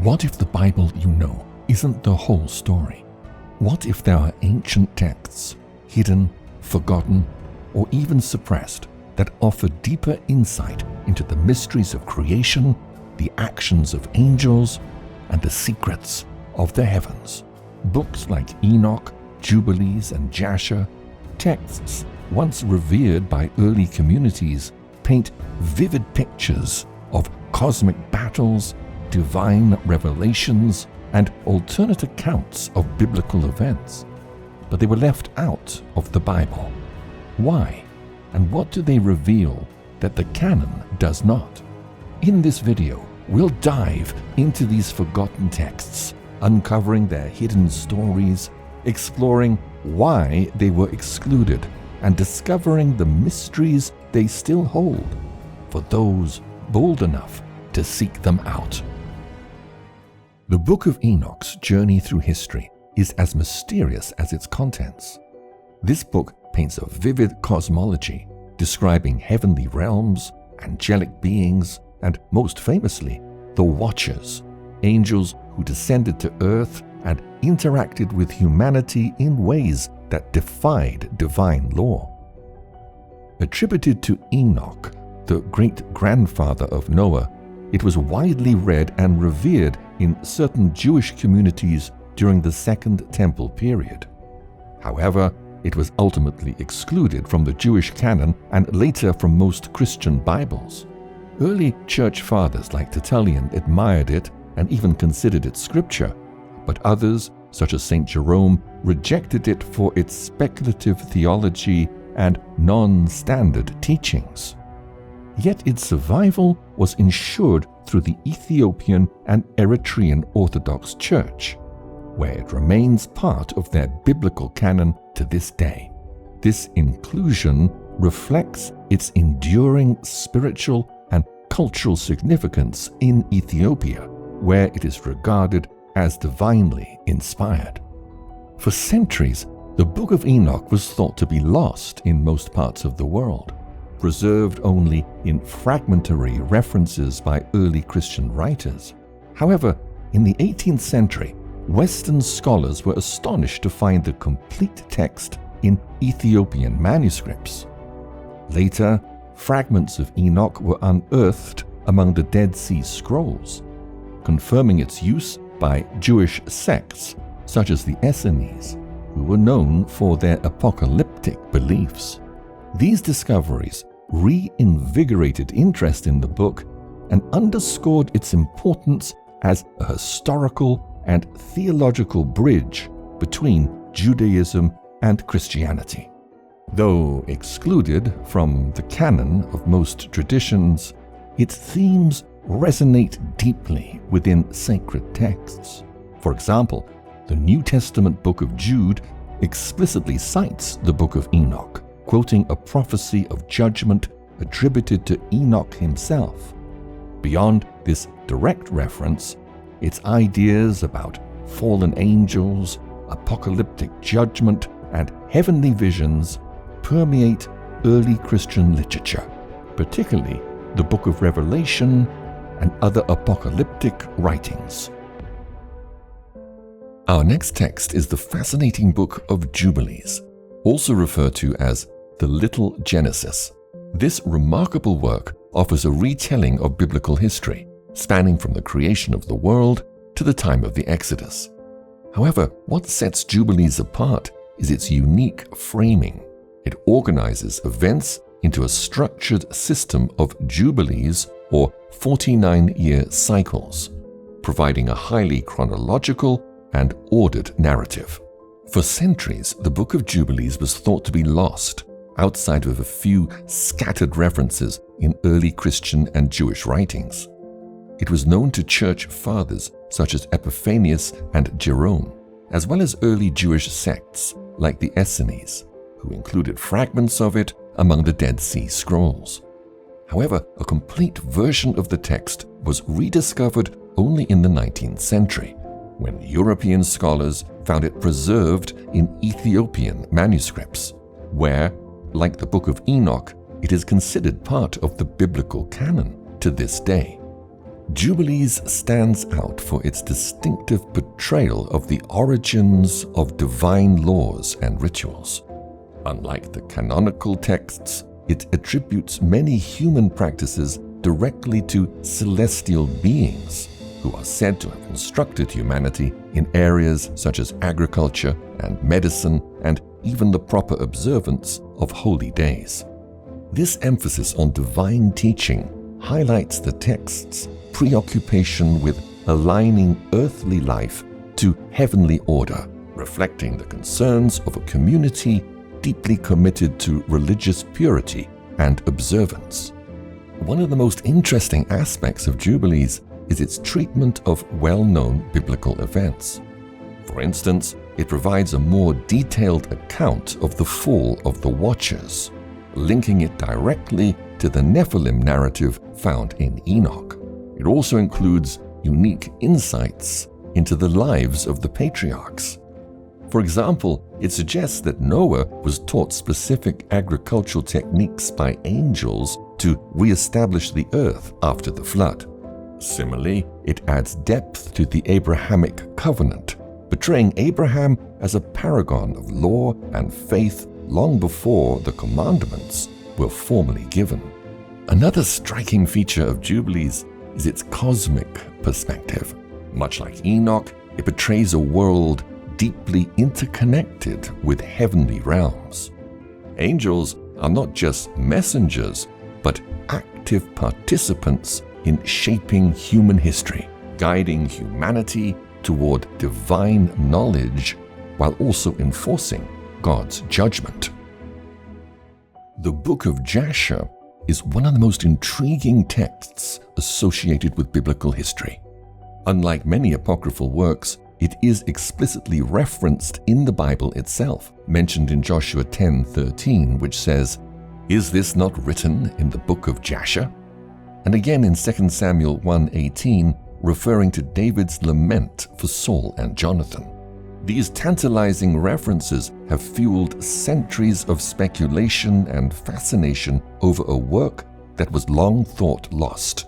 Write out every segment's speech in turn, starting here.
What if the Bible you know isn't the whole story? What if there are ancient texts, hidden, forgotten, or even suppressed, that offer deeper insight into the mysteries of creation, the actions of angels, and the secrets of the heavens? Books like Enoch, Jubilees, and Jasher, texts once revered by early communities, paint vivid pictures of cosmic battles, divine revelations, and alternate accounts of biblical events. But they were left out of the Bible. Why? And what do they reveal that the canon does not? In this video, we'll dive into these forgotten texts, uncovering their hidden stories, exploring why they were excluded, and discovering the mysteries they still hold for those bold enough to seek them out. The Book of Enoch's journey through history is as mysterious as its contents. This book paints a vivid cosmology describing heavenly realms, angelic beings, and most famously, the Watchers, angels who descended to earth and interacted with humanity in ways that defied divine law. Attributed to Enoch, the great-grandfather of Noah, it was widely read and revered in certain Jewish communities during the Second Temple period. However, it was ultimately excluded from the Jewish canon and later from most Christian Bibles. Early church fathers like Tertullian admired it and even considered it scripture, but others, such as St. Jerome, rejected it for its speculative theology and non-standard teachings. Yet its survival was ensured through the Ethiopian and Eritrean Orthodox Church, where it remains part of their biblical canon to this day. This inclusion reflects its enduring spiritual and cultural significance in Ethiopia, where it is regarded as divinely inspired. For centuries, the Book of Enoch was thought to be lost in most parts of the world, preserved only in fragmentary references by early Christian writers. However, in the 18th century, Western scholars were astonished to find the complete text in Ethiopian manuscripts. Later, fragments of Enoch were unearthed among the Dead Sea Scrolls, confirming its use by Jewish sects such as the Essenes, who were known for their apocalyptic beliefs. These discoveries reinvigorated interest in the book and underscored its importance as a historical and theological bridge between Judaism and Christianity. Though excluded from the canon of most traditions, its themes resonate deeply within sacred texts. For example, the New Testament book of Jude explicitly cites the Book of Enoch, quoting a prophecy of judgment attributed to Enoch himself. Beyond this direct reference, its ideas about fallen angels, apocalyptic judgment, and heavenly visions permeate early Christian literature, particularly the Book of Revelation and other apocalyptic writings. Our next text is the fascinating Book of Jubilees, also referred to as the Little Genesis. This remarkable work offers a retelling of biblical history, spanning from the creation of the world to the time of the Exodus. However, what sets Jubilees apart is its unique framing. It organizes events into a structured system of Jubilees, or 49-year cycles, providing a highly chronological and ordered narrative. For centuries, the Book of Jubilees was thought to be lost, outside of a few scattered references in early Christian and Jewish writings. It was known to church fathers such as Epiphanius and Jerome, as well as early Jewish sects like the Essenes, who included fragments of it among the Dead Sea Scrolls. However, a complete version of the text was rediscovered only in the 19th century, when European scholars found it preserved in Ethiopian manuscripts, where, like the Book of Enoch, it is considered part of the biblical canon to this day. Jubilees stands out for its distinctive portrayal of the origins of divine laws and rituals. Unlike the canonical texts, it attributes many human practices directly to celestial beings who are said to have instructed humanity in areas such as agriculture and medicine and even the proper observance of holy days. This emphasis on divine teaching highlights the text's preoccupation with aligning earthly life to heavenly order, reflecting the concerns of a community deeply committed to religious purity and observance. One of the most interesting aspects of Jubilees is its treatment of well-known biblical events. For instance, it provides a more detailed account of the fall of the Watchers, linking it directly to the Nephilim narrative found in Enoch. It also includes unique insights into the lives of the Patriarchs. For example, it suggests that Noah was taught specific agricultural techniques by angels to re-establish the earth after the flood. Similarly, it adds depth to the Abrahamic covenant, portraying Abraham as a paragon of law and faith long before the commandments were formally given. Another striking feature of Jubilees is its cosmic perspective. Much like Enoch, it portrays a world deeply interconnected with heavenly realms. Angels are not just messengers, but active participants in shaping human history, guiding humanity toward divine knowledge while also enforcing God's judgment. The Book of Jasher is one of the most intriguing texts associated with biblical history. Unlike many apocryphal works, it is explicitly referenced in the Bible itself, mentioned in Joshua 10:13, which says, "Is this not written in the book of Jasher?" And again in 2 Samuel 1:18, referring to David's lament for Saul and Jonathan. These tantalizing references have fueled centuries of speculation and fascination over a work that was long thought lost.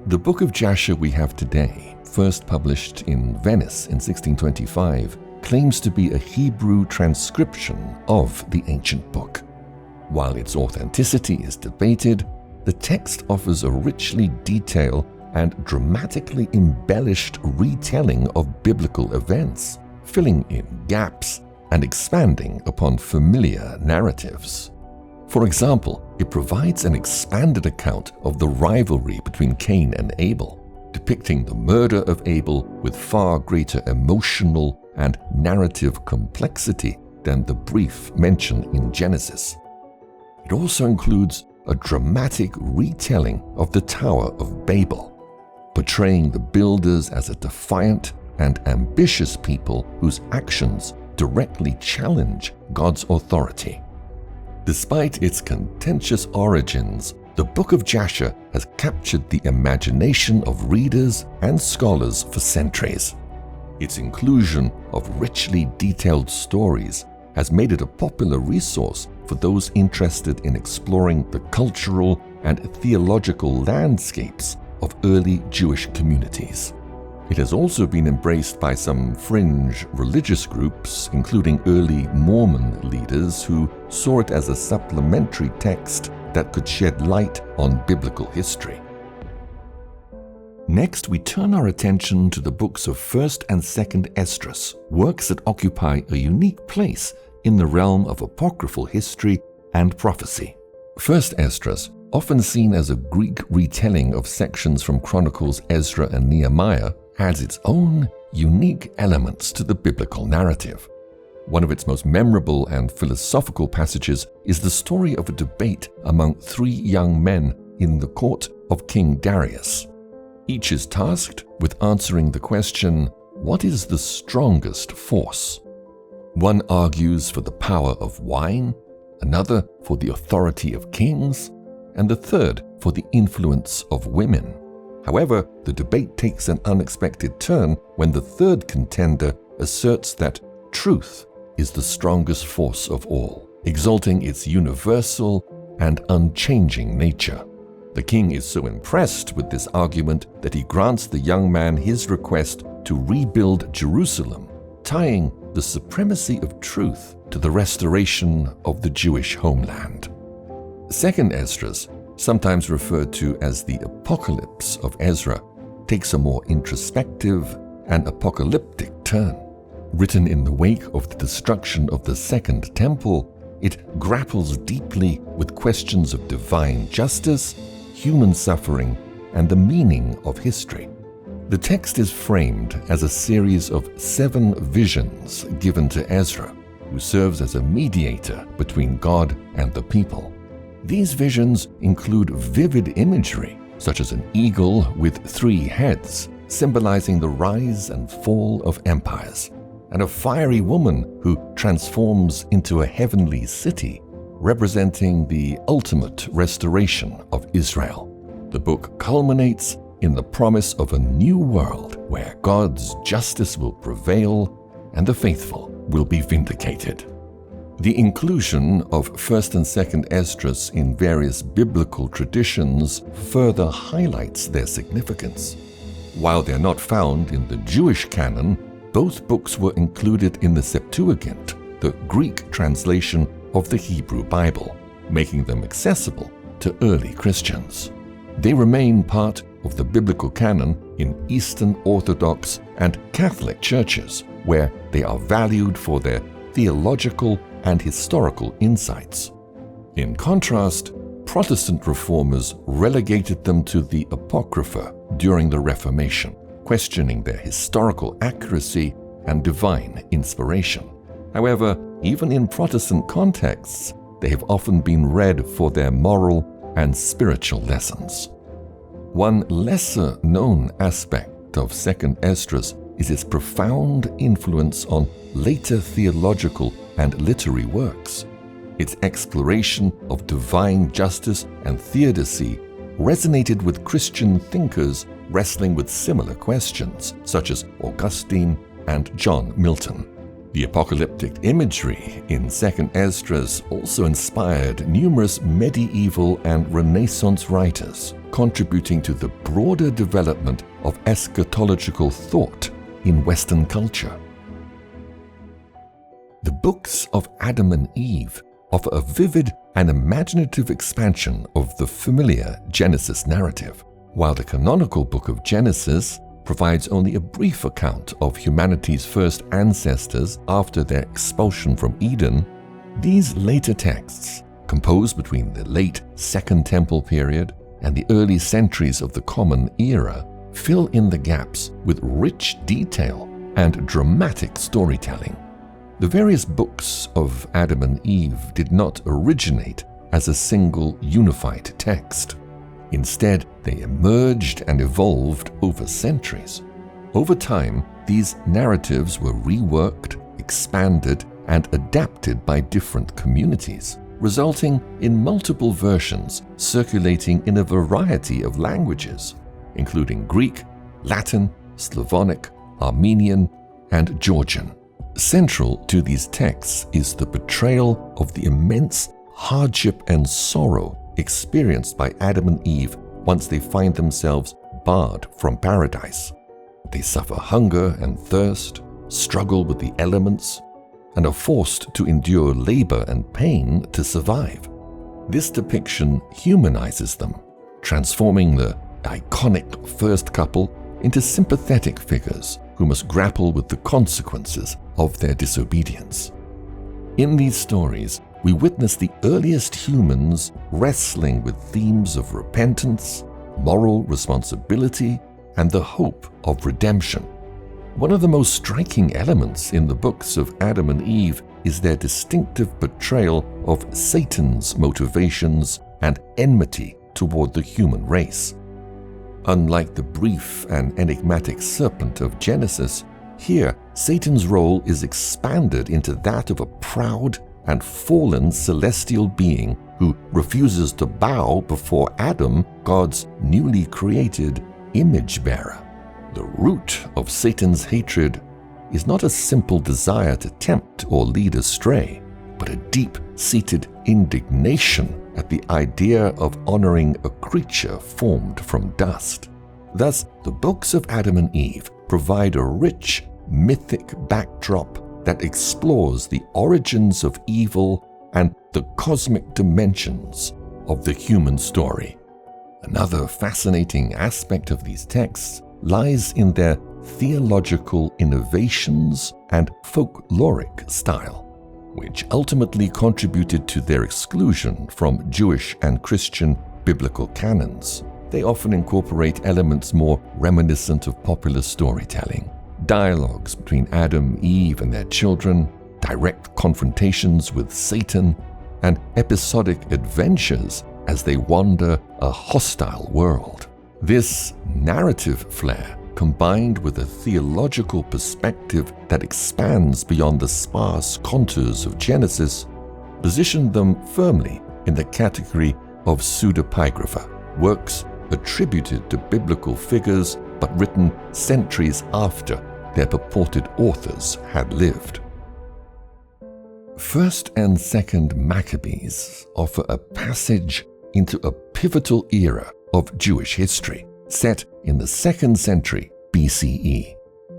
The Book of Jasher we have today, first published in Venice in 1625, claims to be a Hebrew transcription of the ancient book. While its authenticity is debated, the text offers a richly detailed and dramatically embellished retelling of biblical events, filling in gaps and expanding upon familiar narratives. For example, it provides an expanded account of the rivalry between Cain and Abel, depicting the murder of Abel with far greater emotional and narrative complexity than the brief mention in Genesis. It also includes a dramatic retelling of the Tower of Babel, portraying the builders as a defiant and ambitious people whose actions directly challenge God's authority. Despite its contentious origins, the Book of Jasher has captured the imagination of readers and scholars for centuries. Its inclusion of richly detailed stories has made it a popular resource for those interested in exploring the cultural and theological landscapes of early Jewish communities. It has also been embraced by some fringe religious groups, including early Mormon leaders who saw it as a supplementary text that could shed light on biblical history. Next, we turn our attention to the books of 1st and 2nd Esdras, works that occupy a unique place in the realm of apocryphal history and prophecy. 1st Esdras, often seen as a Greek retelling of sections from Chronicles, Ezra, and Nehemiah, adds its own unique elements to the biblical narrative. One of its most memorable and philosophical passages is the story of a debate among 3 young men in the court of King Darius. Each is tasked with answering the question, what is the strongest force? One argues for the power of wine, another for the authority of kings, and the third for the influence of women. However, the debate takes an unexpected turn when the third contender asserts that truth is the strongest force of all, exalting its universal and unchanging nature. The king is so impressed with this argument that he grants the young man his request to rebuild Jerusalem, tying the supremacy of truth to the restoration of the Jewish homeland. Second Esdras, sometimes referred to as the Apocalypse of Ezra, takes a more introspective and apocalyptic turn. Written in the wake of the destruction of the Second Temple, it grapples deeply with questions of divine justice, human suffering, and the meaning of history. The text is framed as a series of 7 visions given to Ezra, who serves as a mediator between God and the people. These visions include vivid imagery, such as an eagle with 3 heads, symbolizing the rise and fall of empires, and a fiery woman who transforms into a heavenly city, representing the ultimate restoration of Israel. The book culminates in the promise of a new world where God's justice will prevail and the faithful will be vindicated. The inclusion of 1st and 2nd Esdras in various biblical traditions further highlights their significance. While they're not found in the Jewish canon, both books were included in the Septuagint, the Greek translation of the Hebrew Bible, making them accessible to early Christians. They remain part of the biblical canon in Eastern Orthodox and Catholic churches, where they are valued for their theological and historical insights. In contrast, Protestant reformers relegated them to the Apocrypha during the Reformation, questioning their historical accuracy and divine inspiration. However, even in Protestant contexts, they have often been read for their moral and spiritual lessons. One lesser-known aspect of 2nd Esdras is its profound influence on later theological and literary works. Its exploration of divine justice and theodicy resonated with Christian thinkers wrestling with similar questions, such as Augustine and John Milton. The apocalyptic imagery in 2nd Esdras also inspired numerous medieval and Renaissance writers, contributing to the broader development of eschatological thought in Western culture. The books of Adam and Eve offer a vivid and imaginative expansion of the familiar Genesis narrative, while the canonical book of Genesis provides only a brief account of humanity's first ancestors after their expulsion from Eden. These later texts, composed between the late Second Temple period and the early centuries of the Common Era, fill in the gaps with rich detail and dramatic storytelling. The various books of Adam and Eve did not originate as a single unified text. Instead, they emerged and evolved over centuries. Over time, these narratives were reworked, expanded, and adapted by different communities, resulting in multiple versions circulating in a variety of languages, including Greek, Latin, Slavonic, Armenian, and Georgian. Central to these texts is the portrayal of the immense hardship and sorrow experienced by Adam and Eve once they find themselves barred from paradise. They suffer hunger and thirst, struggle with the elements, and are forced to endure labor and pain to survive. This depiction humanizes them, transforming the iconic first couple into sympathetic figures who must grapple with the consequences of their disobedience. In these stories, we witness the earliest humans wrestling with themes of repentance, moral responsibility, and the hope of redemption. One of the most striking elements in the books of Adam and Eve is their distinctive portrayal of Satan's motivations and enmity toward the human race. Unlike the brief and enigmatic serpent of Genesis, here Satan's role is expanded into that of a proud and fallen celestial being who refuses to bow before Adam, God's newly created image-bearer. The root of Satan's hatred is not a simple desire to tempt or lead astray, but a deep-seated indignation at the idea of honoring a creature formed from dust. Thus, the books of Adam and Eve provide a rich, mythic backdrop that explores the origins of evil and the cosmic dimensions of the human story. Another fascinating aspect of these texts lies in their theological innovations and folkloric style, which ultimately contributed to their exclusion from Jewish and Christian biblical canons. They often incorporate elements more reminiscent of popular storytelling, dialogues between Adam, Eve, and their children, direct confrontations with Satan, and episodic adventures as they wander a hostile world. This narrative flair, combined with a theological perspective that expands beyond the sparse contours of Genesis, positioned them firmly in the category of pseudepigrapha, works attributed to biblical figures but written centuries after their purported authors had lived. First and Second Maccabees offer a passage into a pivotal era of Jewish history, set in the 2nd century BCE.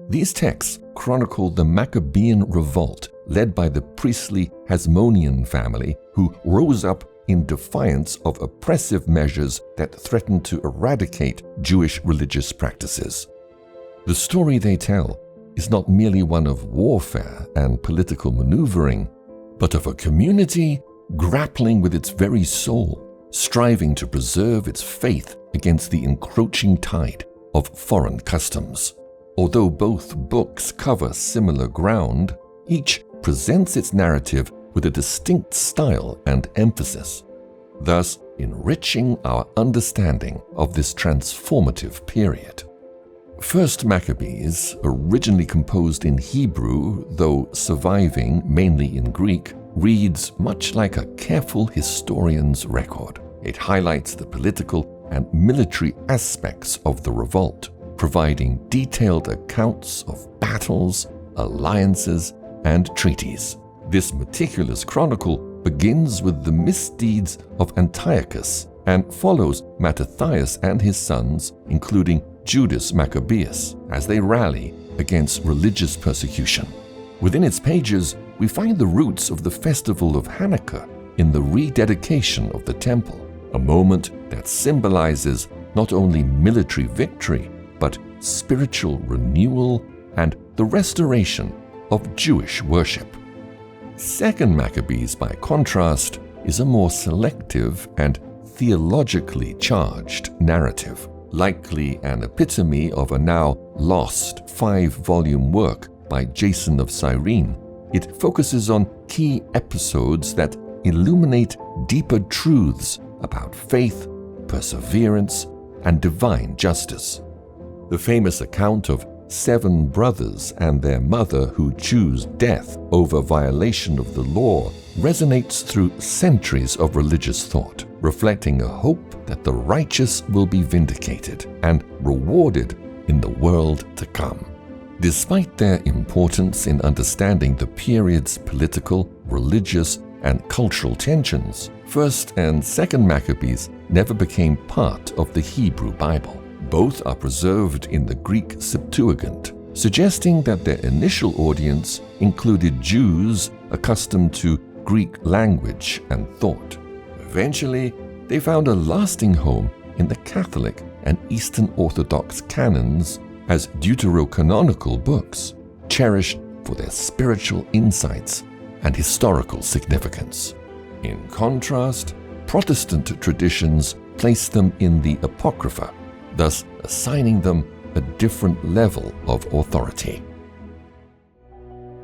These texts chronicle the Maccabean revolt led by the priestly Hasmonean family who rose up in defiance of oppressive measures that threatened to eradicate Jewish religious practices. The story they tell is not merely one of warfare and political maneuvering, but of a community grappling with its very soul, striving to preserve its faith against the encroaching tide of foreign customs. Although both books cover similar ground, each presents its narrative with a distinct style and emphasis, thus enriching our understanding of this transformative period. First Maccabees, originally composed in Hebrew, though surviving mainly in Greek, reads much like a careful historian's record. It highlights the political and military aspects of the revolt, providing detailed accounts of battles, alliances, and treaties. This meticulous chronicle begins with the misdeeds of Antiochus and follows Mattathias and his sons, including Judas Maccabeus, as they rally against religious persecution. Within its pages, we find the roots of the festival of Hanukkah in the rededication of the temple, a moment that symbolizes not only military victory, but spiritual renewal and the restoration of Jewish worship. Second Maccabees, by contrast, is a more selective and theologically charged narrative, likely an epitome of a now lost 5-volume work by Jason of Cyrene. It focuses on key episodes that illuminate deeper truths about faith, perseverance, and divine justice. The famous account of 7 brothers and their mother who choose death over violation of the law resonates through centuries of religious thought, reflecting a hope that the righteous will be vindicated and rewarded in the world to come. Despite their importance in understanding the period's political, religious, and cultural tensions, First and Second Maccabees never became part of the Hebrew Bible. Both are preserved in the Greek Septuagint, suggesting that their initial audience included Jews accustomed to Greek language and thought. Eventually, they found a lasting home in the Catholic and Eastern Orthodox canons as deuterocanonical books, cherished for their spiritual insights and historical significance. In contrast, Protestant traditions place them in the Apocrypha, thus assigning them a different level of authority.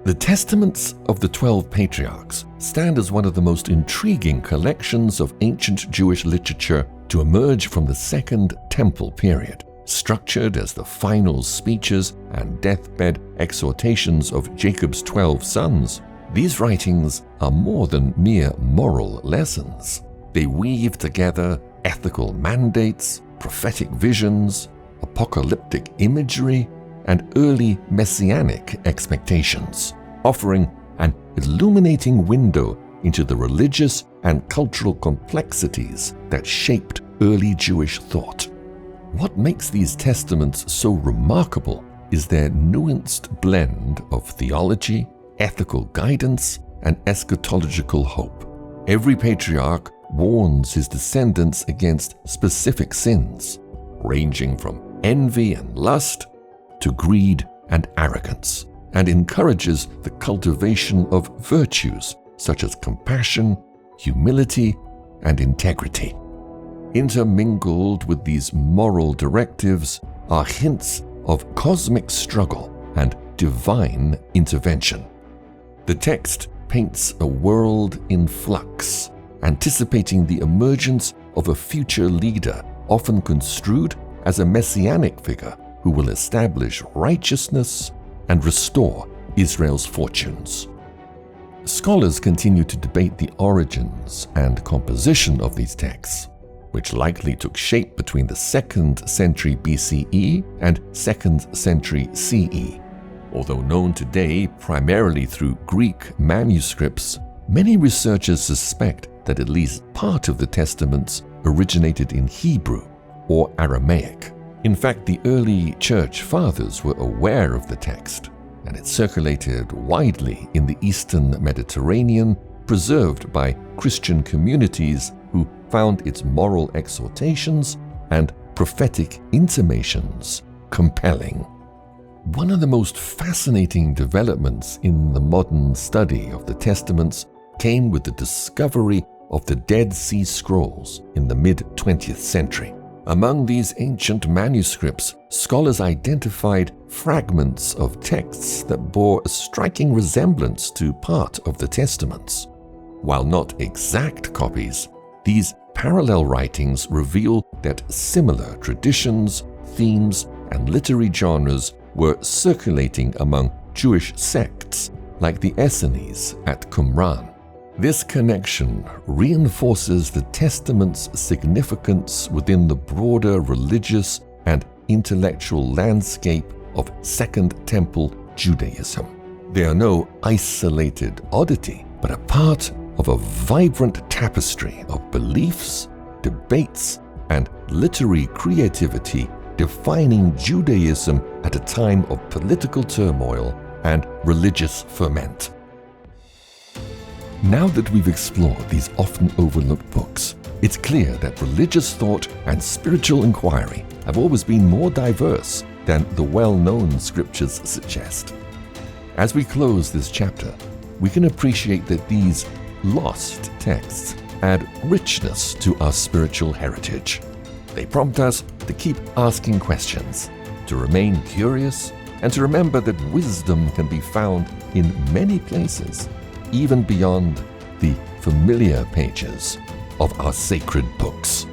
The Testaments of the 12 Patriarchs stand as one of the most intriguing collections of ancient Jewish literature to emerge from the Second Temple period. Structured as the final speeches and deathbed exhortations of Jacob's 12 sons, these writings are more than mere moral lessons. They weave together ethical mandates, prophetic visions, apocalyptic imagery, and early messianic expectations, offering an illuminating window into the religious and cultural complexities that shaped early Jewish thought. What makes these testaments so remarkable is their nuanced blend of theology, ethical guidance, and eschatological hope. Every patriarch warns his descendants against specific sins, ranging from envy and lust to greed and arrogance, and encourages the cultivation of virtues such as compassion, humility, and integrity. Intermingled with these moral directives are hints of cosmic struggle and divine intervention. The text paints a world in flux, anticipating the emergence of a future leader, often construed as a messianic figure who will establish righteousness and restore Israel's fortunes. Scholars continue to debate the origins and composition of these texts, which likely took shape between the 2nd century BCE and 2nd century CE. Although known today primarily through Greek manuscripts, many researchers suspect that at least part of the testaments originated in Hebrew or Aramaic. In fact, the early church fathers were aware of the text, and it circulated widely in the Eastern Mediterranean, preserved by Christian communities who found its moral exhortations and prophetic intimations compelling. One of the most fascinating developments in the modern study of the Testaments came with the discovery of the Dead Sea Scrolls in the mid-20th century. Among these ancient manuscripts, scholars identified fragments of texts that bore a striking resemblance to part of the Testaments. While not exact copies, these parallel writings reveal that similar traditions, themes, and literary genres were circulating among Jewish sects like the Essenes at Qumran. This connection reinforces the Testament's significance within the broader religious and intellectual landscape of Second Temple Judaism. They are no isolated oddity, but a part of a vibrant tapestry of beliefs, debates, and literary creativity defining Judaism at a time of political turmoil and religious ferment. Now that we've explored these often overlooked books, it's clear that religious thought and spiritual inquiry have always been more diverse than the well-known scriptures suggest. As we close this chapter, we can appreciate that these lost texts add richness to our spiritual heritage. They prompt us to keep asking questions, to remain curious, and to remember that wisdom can be found in many places, even beyond the familiar pages of our sacred books.